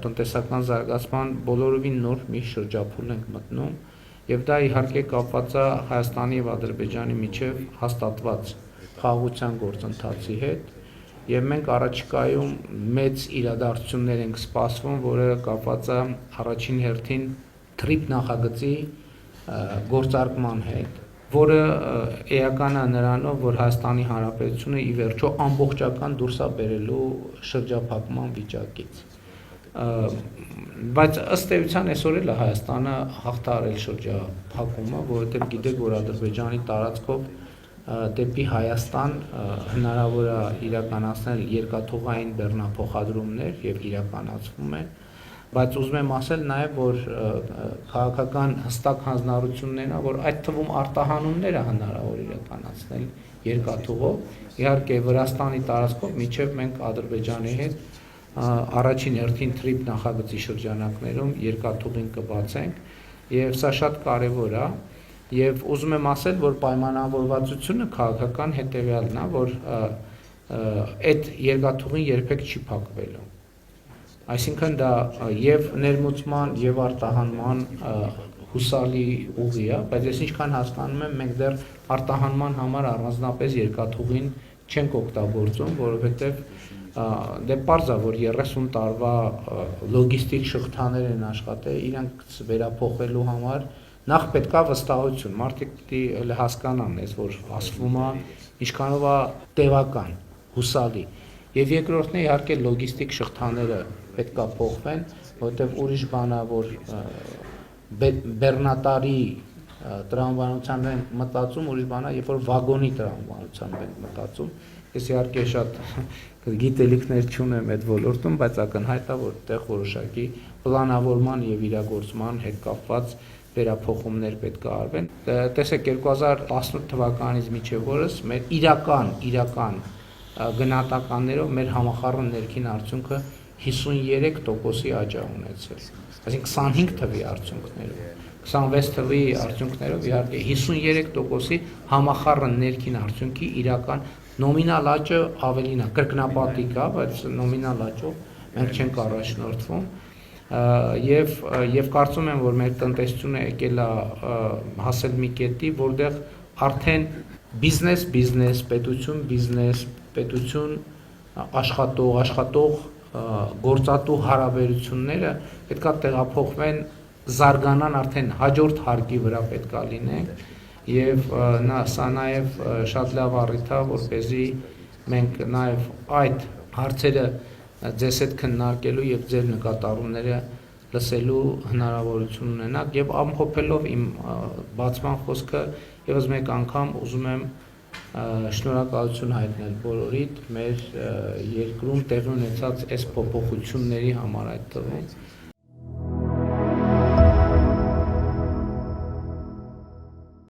տնտեսական զարգացման բոլորովին նոր մի շրջափուլ ենք մտնում, եւ դա իհարկե կապված է Հայաստանի եւ Ադրբեջանի միջև հաստատված խաղաղության գործընթացի հետ, եւ մենք առաջիկայում մեծ իրադարձություններ ենք սպասվում, որը կապված է առաջին հերթին TRIP նախագծի գործարկման հետ, որը էական է նրանով, որ Հայաստանի Հանրապետությունը ի վերջո ամբողջական դուրս է բերելու շրջափակման վիճակից։ Բայց ըստ էության այսօր էլ Հայաստանը հաղթարել շրջափակումը, որովհետև գիտեք, որ Ադրբեջանի տարածքով դեպի Հայաստան հնարավոր է իրականացնել երկաթուղային բեռնափոխադրումներ եւ իրականացվում են, բայց ուզում եմ ասել նաև, որ քաղաքական հստակ հանձնառություններն է, որ այդ թվում արտահանումները հնարավոր իրականացնել երկաթուղով, իհարկե Վրաստանի տարածքով, մինչև մենք Ադրբեջանի հետ առաջին հերթին TRIP նախագծի շրջանակներում երկաթուղին կբացենք, եւ սա շատ կարեւոր է, եւ ուզում եմ ասել, որ պայմանավորվածությունը քաղաքական հետեւյալն է, որ այդ երկաթուղին երբեք չի փակվելու։ Այսինքն դա եւ ներմուծման եւ արտահանման հուսալի ուղի է, բայց ես ինչքան հասկանում եմ, մենք դեռ արտահանման համար առանձնապես երկաթուղին չենք օգտագործում, որովհետեւ դե պարզ է, որ 30 տարվա լոգիստիկ շղթաներ են աշխատել, իրանք վերափոխելու համար նախ պետք է վստահություն, մարդիկ պիտի հասկանան, որ ասվում է, ինչքանով է տևական, հուսալի։ Եվ երկրորդն է իհարկե լոգիստիկ շղթաները պետք է փոխվեն, որովհետև ուրիշ բան է, որ բեռնատարի տրամաբանության են մտածում, ուրիշ բան է, երբ որ վագոնի տրամաբանության են մտածում։ Ես իհարկե շատ գիտելիքներ չունեմ այդ ոլորտում, բայց ակնհայտ է, որ այդտեղ որոշակի պլանավորման եւ իրագործման հետ կապված վերափոխումներ պետք է արվեն։ Տեսեք 2018 թվականից մինչև օրս մեր իրական գնահատականներով մեր համախառն ներքին արդյունքը 53%-ի աճ է ունեցել, այսինքն 25 թվի արդյունքներով, 26 թվի արդյունքներով իհարկե 53%-ի համախառն ներքին արդյունքի իրական նոմինալ աճը ավելին է, կրկնապատիկ է, բայց նոմինալ աճով մենք չենք առաջնորդվում, եւ կարծում եմ, որ մեր տնտեսությունը եկել է հասել մի կետի, որտեղ արդեն բիզնես, պետություն, աշխատող գործատու հարաբերությունները պետք է տեղափոխվեն, զարգանան արդեն հաջորդ հարկի վրա պետք է լինենք եւ սա նաեւ շատ լավ առիթ է, որպեսզի մենք նաեւ այդ հարցերը ձեզ հետ քննարկելու եւ ձեր նկատառումները լսելու հնարավորություն ունենաք եւ ամփոփելով իմ բացման խոսքը եւս մեկ անգամ ուզում եմ շնորհակալություն հայտնել բոլորիդ մեր երկրում տեղի ունեցած այս փոփոխությունների համար այդ թվում